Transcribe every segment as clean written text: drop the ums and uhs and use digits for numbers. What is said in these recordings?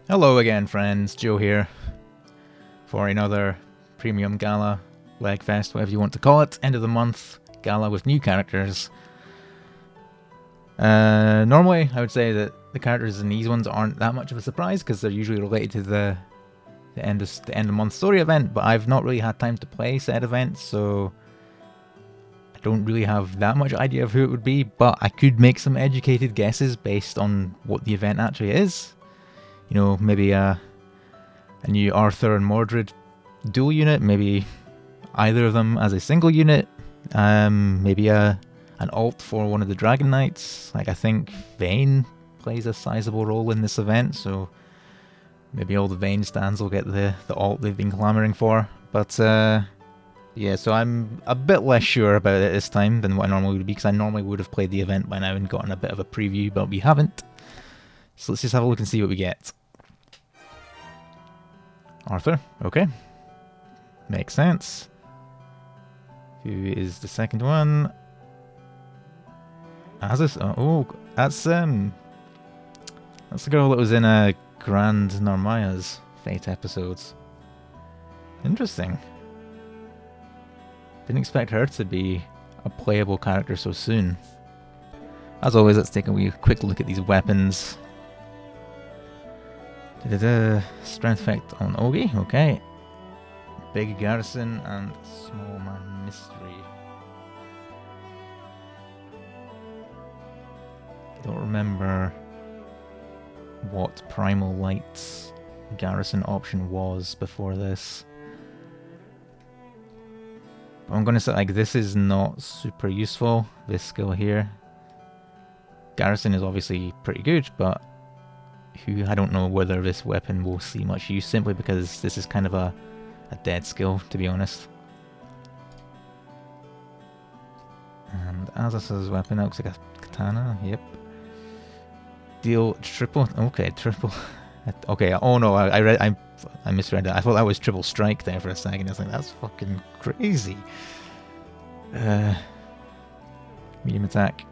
Hello again, friends. Joe here for another premium gala, legfest, whatever you want to call it. End of the month gala with new characters. Normally, I would say that the characters in these ones aren't that much of a surprise because they're usually related to the end of month story event. But I've not really had time to play said events, so I don't really have that much idea of who it would be. But I could make some educated guesses based on what the event actually is. You know, maybe a new Arthur and Mordred dual unit, maybe either of them as a single unit, maybe an alt for one of the Dragon Knights. Like, I think Vayne plays a sizable role in this event, so maybe all the Vayne stands will get the alt they've been clamoring for. But yeah, so I'm a bit less sure about it this time than what I normally would be, because I normally would have played the event by now and gotten a bit of a preview, but we haven't. So let's just have a look and see what we get. Arthur, okay. Makes sense. Who is the second one? Azusa. Oh, that's the girl that was in Grand Narmaya's Fate episodes. Interesting. Didn't expect her to be a playable character so soon. As always, let's take a wee quick look at these weapons. Strength effect on Ogi, okay. Big Garrison and Small Man Mystery. Don't remember what Primal Light's Garrison option was before this. But I'm going to say, like, this is not super useful, this skill here. Garrison is obviously pretty good, but I don't know whether this weapon will see much use, simply because this is kind of a dead skill, to be honest. And Azusa's weapon looks like a katana, yep. Deal triple, okay, triple. Okay, oh no, I misread that. I thought that was triple strike there for a second. I was like, that's fucking crazy. Medium attack,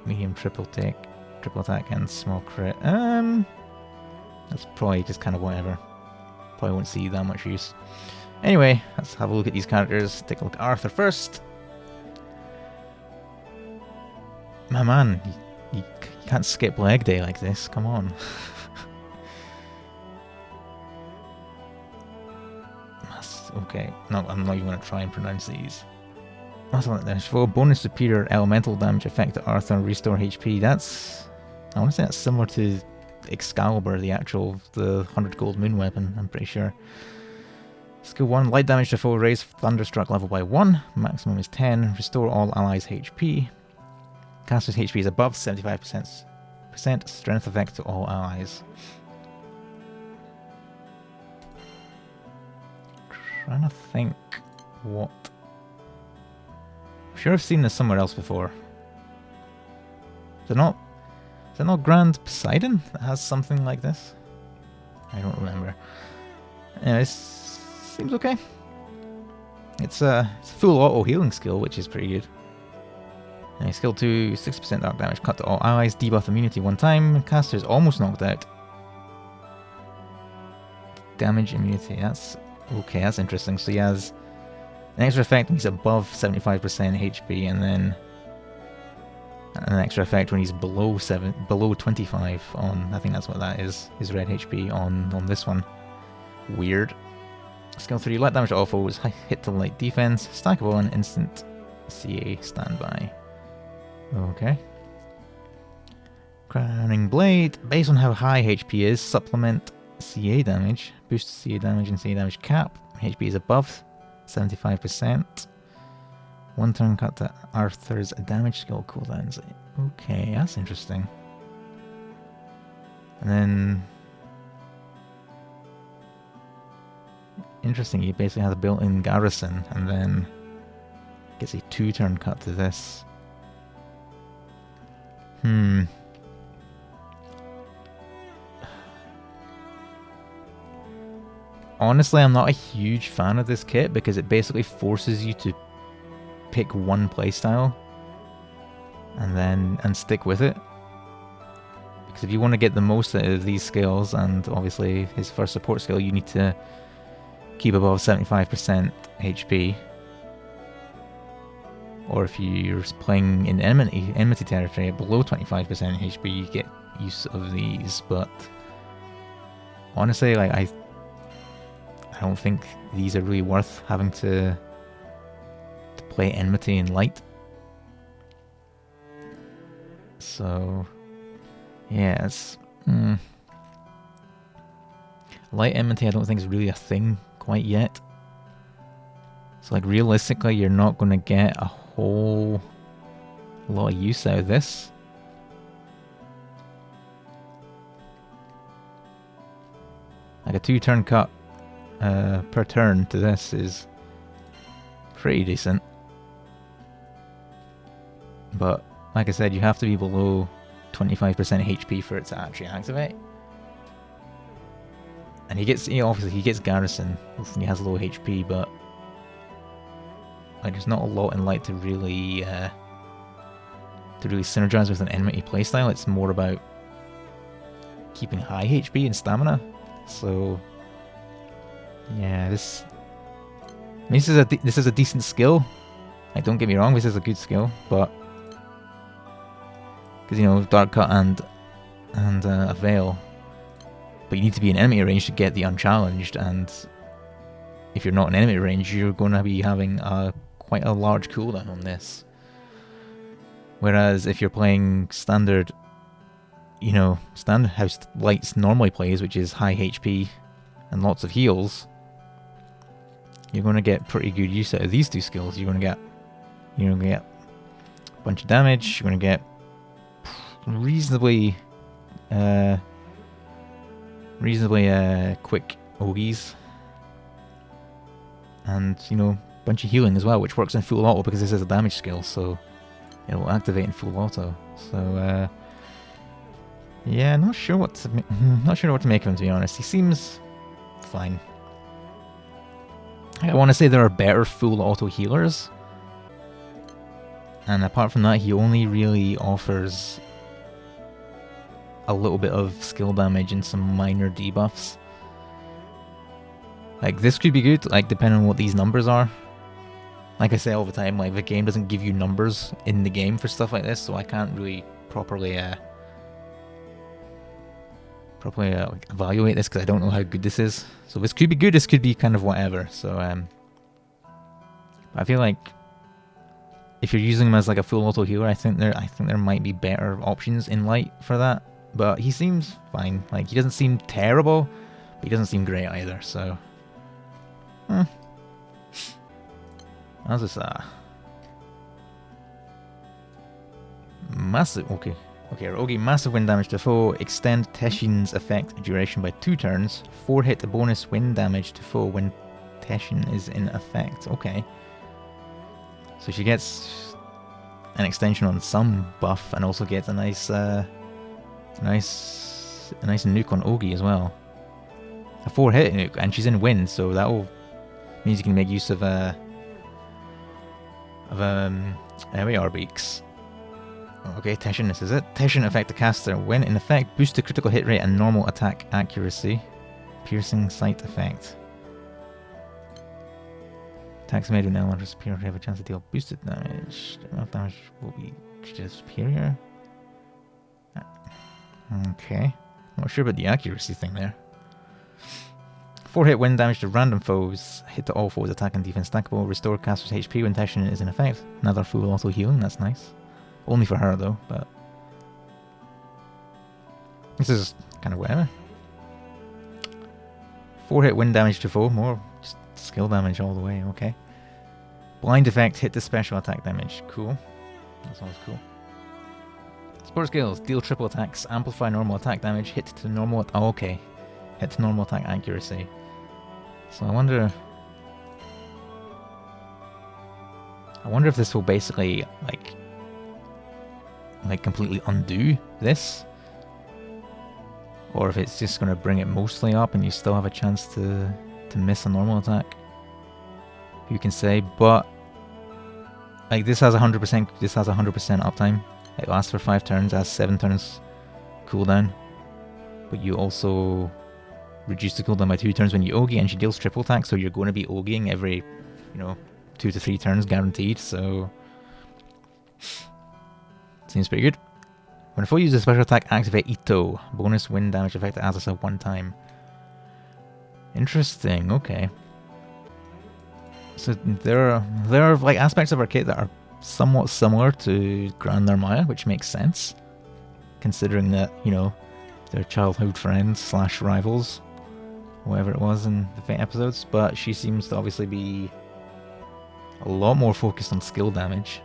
medium triple attack, and small crit. That's probably just kind of whatever. Probably won't see that much use. Anyway, let's have a look at these characters. Take a look at Arthur first. My man, you can't skip leg day like this. Come on. Okay, no, I'm not even going to try and pronounce these. For bonus superior elemental damage effect to Arthur and restore HP. That's, I want to say that's similar to Excalibur, the 100 gold moon weapon, I'm pretty sure. Skill 1, light damage to foe, raise Thunderstruck level by 1, maximum is 10, restore all allies' HP. Caster's HP is above 75%, strength effect to all allies. Trying to think what... I'm sure I've seen this somewhere else before. Is it not Grand Poseidon that has something like this? I don't remember. Anyway, seems okay. It's a full auto healing skill, which is pretty good. And skill 2, 6% dark damage, cut to all allies, debuff immunity one time. Caster is almost knocked out. Damage immunity, that's okay, that's interesting. So he has an extra effect when he's above 75% HP, and then an extra effect when he's below 25 on, I think that's what that is, his red HP on this one. Weird. Skill 3, light damage to all foes, hit to light defense, stackable and instant CA standby. Okay. Crowning Blade, based on how high HP is, supplement CA damage, boost CA damage and CA damage cap. HP is above 75%. One turn cut to Arthur's damage skill cooldowns. Okay, that's interesting. And then... interesting, he basically has a built-in garrison, and then gets a 2-turn cut to this. Honestly, I'm not a huge fan of this kit because it basically forces you to pick one playstyle and stick with it. Because if you want to get the most out of these skills, and obviously his first support skill, you need to keep above 75% HP. Or if you're playing in enmity territory at below 25% HP, you get use of these. But honestly, like I don't think these are really worth having to play enmity in light. So yeah, it's light enmity I don't think is really a thing quite yet. So like realistically, you're not going to get a whole lot of use out of this. Like a 2-turn cut per turn to this is pretty decent. But like I said, you have to be below 25% HP for it to actually activate. And he gets, obviously he gets Garrison, he has low HP, but like there's not a lot in light to really synergize with an enmity playstyle. It's more about keeping high HP and stamina. So yeah, this is a decent skill. Like, don't get me wrong, this is a good skill, but because Dark Cut and a Veil, but you need to be in enemy range to get the Unchallenged, and if you're not in enemy range, you're going to be having quite a large cooldown on this. Whereas if you're playing standard, standard how Lights normally plays, which is high HP and lots of heals, you're going to get pretty good use out of these two skills. You're going to get a bunch of damage. You're going to get reasonably quick Ogies, and a bunch of healing as well, which works in full auto because this is a damage skill, so it will activate in full auto. So yeah, not sure what to make of him, to be honest. He seems fine. I want to say there are better full auto healers, and apart from that, he only really offers a little bit of skill damage and some minor debuffs. Like, this could be good, like, depending on what these numbers are. Like I say all the time, like, the game doesn't give you numbers in the game for stuff like this, so I can't really properly evaluate this because I don't know how good this is. So this could be good, this could be kind of whatever. So I feel like if you're using him as like a full auto healer, I think there might be better options in light for that. But he seems fine. Like, he doesn't seem terrible, but he doesn't seem great either. So Azusa. Massive. Okay, Rogi, massive wind damage to foe. Extend Teshin's effect duration by 2 turns. 4 hit bonus wind damage to foe when Teshin is in effect. Okay. So she gets an extension on some buff and also gets a nice nuke on Ogi as well. A 4-hit nuke, and she's in wind, so that means you can make use of AR beaks. Okay, Teshin, this is it. Teshin affect the caster. When in effect, boost the critical hit rate and normal attack accuracy. Piercing sight effect. Attacks made when element is superior have a chance to deal boosted damage. The amount of damage will be superior. Okay. Not sure about the accuracy thing there. 4-hit wind damage to random foes. Hit to all foes, attack and defense stackable. Restore caster's HP when Teshin is in effect. Another full auto healing, that's nice. Only for her though, but this is kind of whatever. 4-hit wind damage to foe, more just skill damage all the way, okay. Blind effect, hit to special attack damage, cool. That's always cool. Support skills, deal triple attacks, amplify normal attack damage, hit to normal, oh, okay. Hit to normal attack accuracy. So I wonder if this will basically like completely undo this, or if it's just going to bring it mostly up and you still have a chance to miss a normal attack. Who can say? But like, this has 100%. This has 100% uptime. It lasts for 5 turns. It has 7 turns cooldown, but you also reduce the cooldown by 2 turns when you Ogi, and she deals triple attack, so you're going to be Ogiing every, 2 to 3 turns guaranteed, so seems pretty good. When a foe uses a special attack, activate Ito. Bonus wind damage effect to Azusa 1 time. Interesting, okay. So there are like aspects of her kit that are somewhat similar to Grand Narmaya, which makes sense, considering that, they're childhood friends / rivals, whatever it was in the Fate episodes, but she seems to obviously be a lot more focused on skill damage.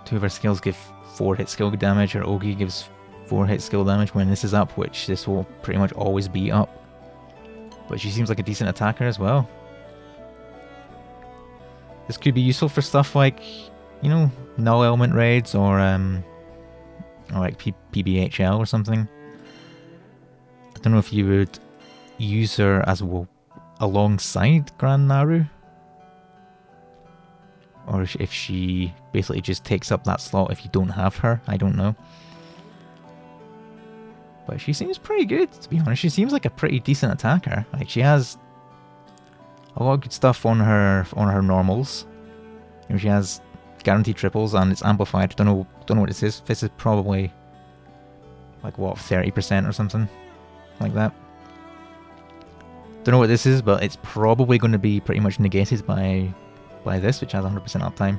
2 of her skills give 4 hit skill damage, her Ogi gives 4 hit skill damage when this is up, which this will pretty much always be up. But she seems like a decent attacker as well. This could be useful for stuff like, null element raids or like PBHL or something. I don't know if you would use her as alongside Grand Naru, or if she basically just takes up that slot if you don't have her. I don't know. But she seems pretty good, to be honest. She seems like a pretty decent attacker. Like, she has a lot of good stuff on her normals. She has guaranteed triples and it's amplified. Don't know what this is. This is probably like what, 30% or something like that. Don't know what this is, but it's probably going to be pretty much negated by this, which has 100% uptime,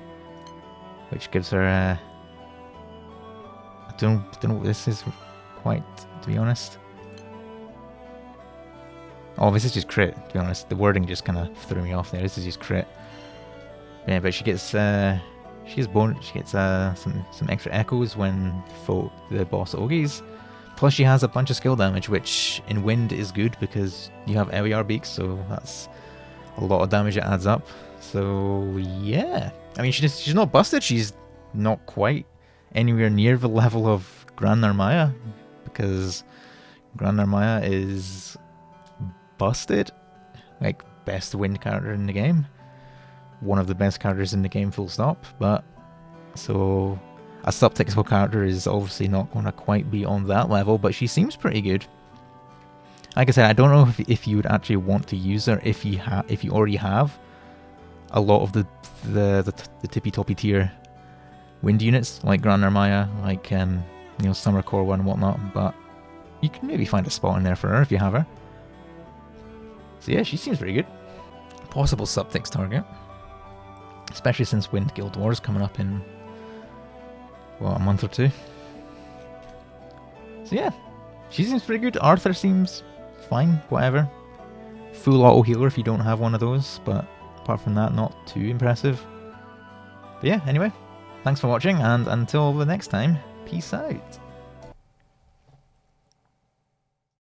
which gives her I don't know what this is quite, to be honest. Oh, this is just crit, to be honest. The wording just kind of threw me off there. This is just crit. Yeah, but she gets some extra echoes when the boss Ogis. Plus she has a bunch of skill damage, which in wind is good because you have LER beaks, so that's a lot of damage that adds up. So yeah, I mean she's not busted. She's not quite anywhere near the level of Grand Narmaya, because Grand Narmaya is busted, like best wind character in the game, one of the best characters in the game, full stop. But so a subtextual character is obviously not going to quite be on that level, but she seems pretty good. Like I said, I don't know if you would actually want to use her if you already have a lot of the tippy toppy tier wind units like Grand Narmaya, like Summer Core 1 and whatnot, but you can maybe find a spot in there for her if you have her. So yeah, she seems pretty good. Possible subtext target, especially since Wind Guild Wars coming up in a month or 2. So yeah, she seems pretty good. Arthur seems fine, whatever. Full auto healer if you don't have one of those, but apart from that, not too impressive. But yeah, anyway, thanks for watching, and until the next time, peace out.